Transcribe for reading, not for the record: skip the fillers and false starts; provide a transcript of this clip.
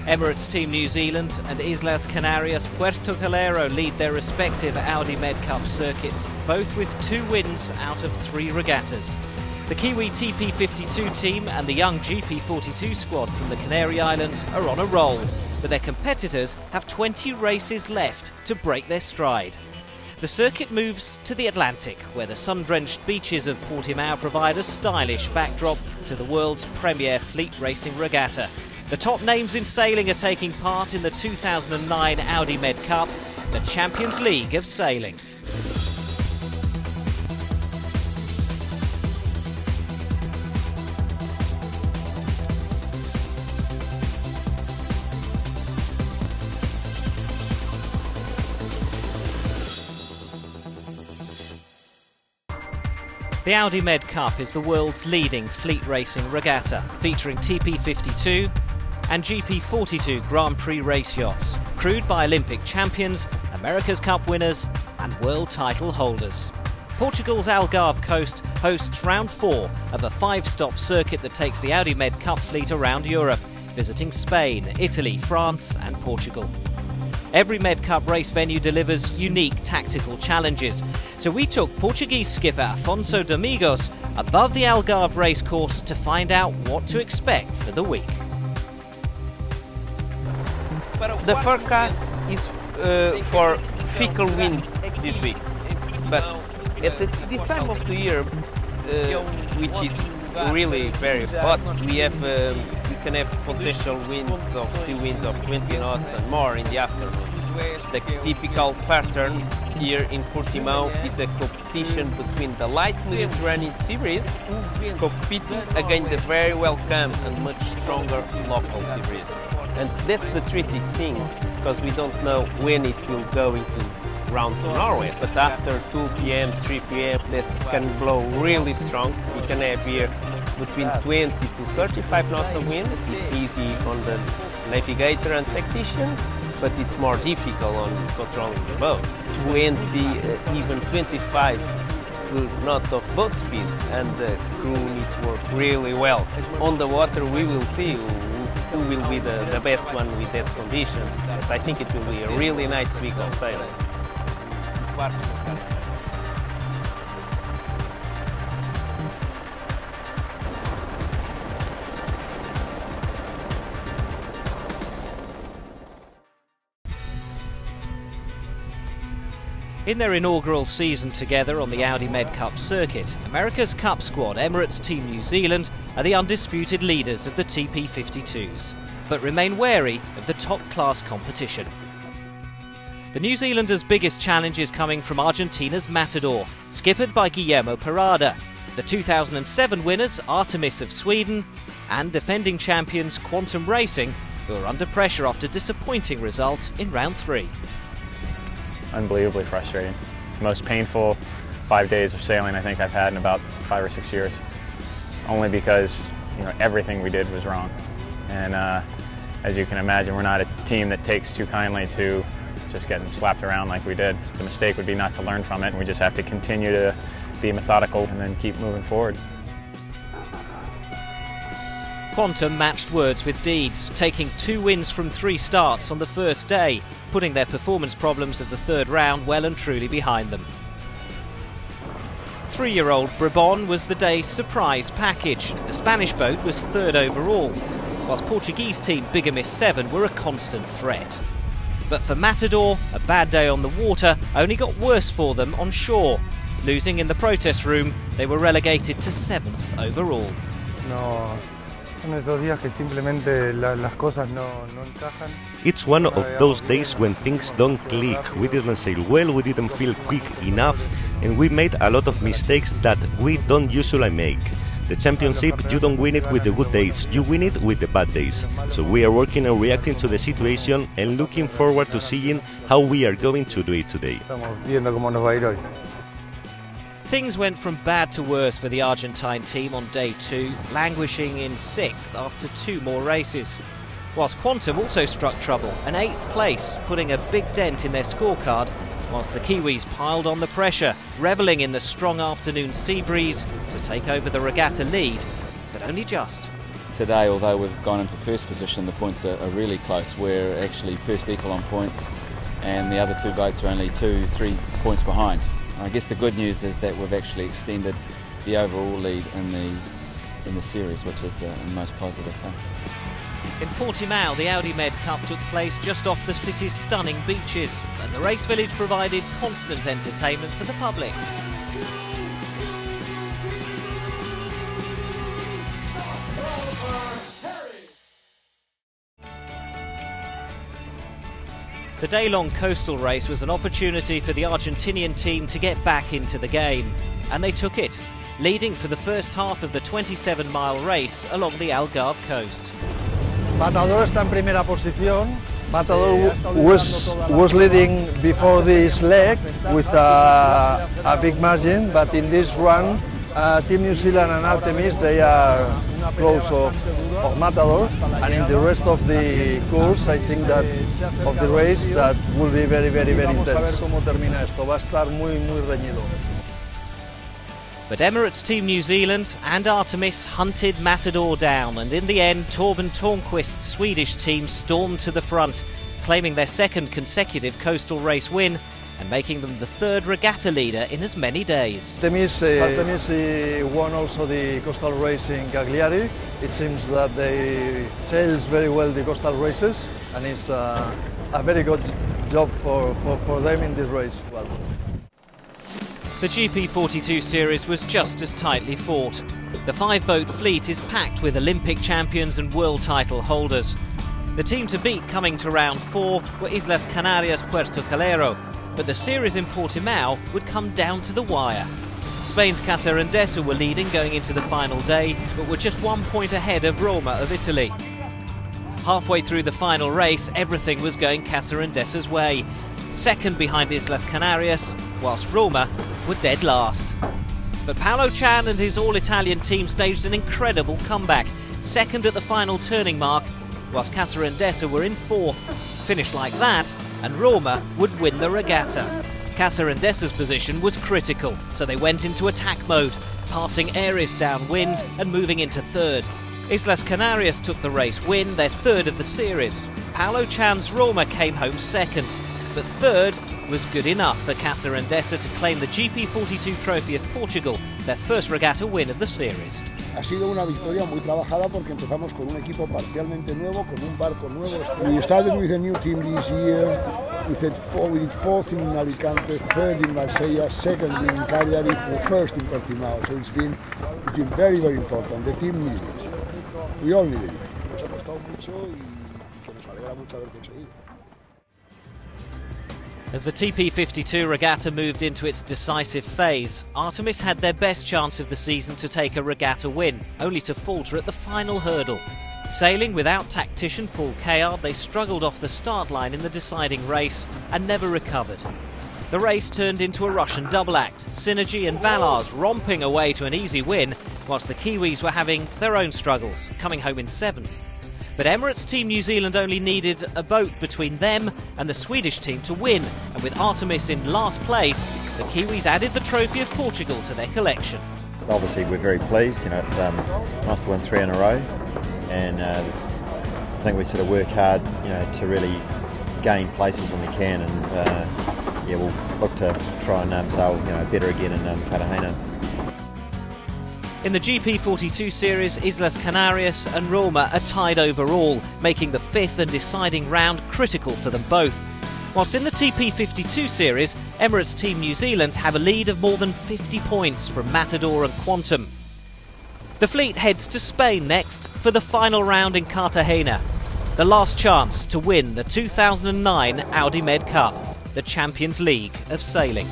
Emirates Team New Zealand and Islas Canarias Puerto Calero lead their respective Audi MedCup circuits, both with 2 wins out of 3 regattas. The Kiwi TP52 team and the young GP42 squad from the Canary Islands are on a roll, but their competitors have 20 races left to break their stride. The circuit moves to the Atlantic, where the sun-drenched beaches of Portimao provide a stylish backdrop to the world's premier fleet racing regatta. The top names in sailing are taking part in the 2009 Audi MedCup, the Champions League of sailing. The Audi MedCup is the world's leading fleet racing regatta, featuring TP52 and GP42 Grand Prix race yachts, crewed by Olympic champions, America's Cup winners and world title holders. Portugal's Algarve coast hosts round 4 of a 5-stop circuit that takes the Audi MedCup fleet around Europe, visiting Spain, Italy, France and Portugal. Every MedCup race venue delivers unique tactical challenges, so we took Portuguese skipper Afonso Domingos above the Algarve racecourse to find out what to expect for the week. The forecast is for fickle winds this week, but at this time of the year, which is really very hot, we can have potential winds of sea winds of 20 knots and more in the afternoon. The typical pattern here in Portimao is a competition between the light Mediterranean series competing against the very welcome and much stronger local series. And that's the tricky thing, because we don't know when it will go into round to Norway. But after 2 p.m., 3 p.m, that can blow really strong. We can have here between 20 to 35 knots of wind. It's easy on the navigator and tactician, but it's more difficult on controlling the boat. 20, even 25 knots of boat speed, and the crew needs to work really well. On the water we will see who will be the best one with that conditions. But I think it will be a really nice week of sailing. In their inaugural season together on the Audi MedCup circuit, America's Cup squad, Emirates Team New Zealand, are the undisputed leaders of the TP52s, but remain wary of the top-class competition. The New Zealanders' biggest challenge is coming from Argentina's Matador, skippered by Guillermo Parada, the 2007 winners Artemis of Sweden, and defending champions Quantum Racing, who are under pressure after a disappointing result in round 3. Unbelievably frustrating. Most painful 5 days of sailing I think I've had in about 5 or 6 years. Only because everything we did was wrong. And as you can imagine, we're not a team that takes too kindly to just getting slapped around like we did. The mistake would be not to learn from it, and we just have to continue to be methodical and then keep moving forward. Quantum matched words with deeds, taking 2 wins from 3 starts on the first day, putting their performance problems of the 3rd round well and truly behind them. 3-year-old Brabon was the day's surprise package. The Spanish boat was 3rd overall, whilst Portuguese team Bigamis 7 were a constant threat. But for Matador, a bad day on the water only got worse for them on shore. Losing in the protest room, they were relegated to 7th overall. No. It's one of those days when things don't click. We didn't sail well, we didn't feel quick enough, and we made a lot of mistakes that we don't usually make. The championship, you don't win it with the good days, you win it with the bad days. So we are working and reacting to the situation and looking forward to seeing how we are going to do it today. Things went from bad to worse for the Argentine team on day 2, languishing in 6th after 2 more races. Whilst Quantum also struck trouble, an 8th place, putting a big dent in their scorecard, whilst the Kiwis piled on the pressure, revelling in the strong afternoon sea breeze to take over the regatta lead, but only just. today, although we've gone into first position, the points are really close. We're actually first equal on points, and the other two boats are only 2-3 points behind. I guess the good news is that we've actually extended the overall lead in the series, which is the most positive thing. In Portimao, the Audi MedCup took place just off the city's stunning beaches, and the race village provided constant entertainment for the public. The day-long coastal race was an opportunity for the Argentinian team to get back into the game, and they took it, leading for the first half of the 27-mile race along the Algarve coast. Matador está en primera posición. Matador was leading before this leg with a big margin, but in this run, Team New Zealand and Artemis, they are close of Matador, and in the rest of the course, I think that of the race, that will be very, very, very intense. Cómo termina esto, va a estar muy, muy reñido. But Emirates Team New Zealand and Artemis hunted Matador down, and in the end Torben Törnqvist's Swedish team stormed to the front, claiming their second consecutive coastal race win and making them the third regatta leader in as many days. Artemis won also the coastal race in Cagliari. It seems that they sails very well the coastal races, and it's a very good job for them in this race. Well, the GP42 series was just as tightly fought. The five-boat fleet is packed with Olympic champions and world title holders. The team to beat coming to round 4 were Islas Canarias Puerto Calero, but the series in Portimao would come down to the wire. Spain's Casa Endesa were leading going into the final day, but were just 1 point ahead of Roma of Italy. Halfway through the final race, everything was going Casa Endesa's way. Second behind Islas Canarias, whilst Roma were dead last. But Paolo Chan and his all-Italian team staged an incredible comeback, second at the final turning mark, whilst Casa Endesa were in fourth. Finished like that, and Roma would win the regatta. Casa Endesa's position was critical, so they went into attack mode, passing Aries downwind and moving into third. Islas Canarias took the race win, their third of the series. Paolo Chan's Roma came home second, but third was good enough for Casa Endesa to claim the GP42 trophy of Portugal, their first regatta win of the series. Ha sido una victoria muy trabajada porque empezamos con un equipo parcialmente nuevo, con un barco nuevo. We started with a new team this year. We did fourth in Alicante, third in Marsella, second in Cagliari, first in Portimao. So it's been very, very important. The team needs this. We all need it. Nos ha costado mucho y que nos alegra mucho haber conseguido. As the TP52 regatta moved into its decisive phase, Artemis had their best chance of the season to take a regatta win, only to falter at the final hurdle. Sailing without tactician Paul Cayard, they struggled off the start line in the deciding race and never recovered. The race turned into a Russian double act, Synergy and Valars romping away to an easy win, whilst the Kiwis were having their own struggles, coming home in 7th. But Emirates Team New Zealand only needed a boat between them and the Swedish team to win, and with Artemis in last place, the Kiwis added the trophy of Portugal to their collection. Obviously we're very pleased, it's nice to win 3 in a row, and I think we sort of work hard, to really gain places when we can, and we'll look to try and sail, better again in Cartagena. In the GP42 series, Islas Canarias and Roma are tied overall, making the 5th and deciding round critical for them both. Whilst in the TP52 series, Emirates Team New Zealand have a lead of more than 50 points from Matador and Quantum. The fleet heads to Spain next for the final round in Cartagena, the last chance to win the 2009 Audi MedCup, the Champions League of sailing.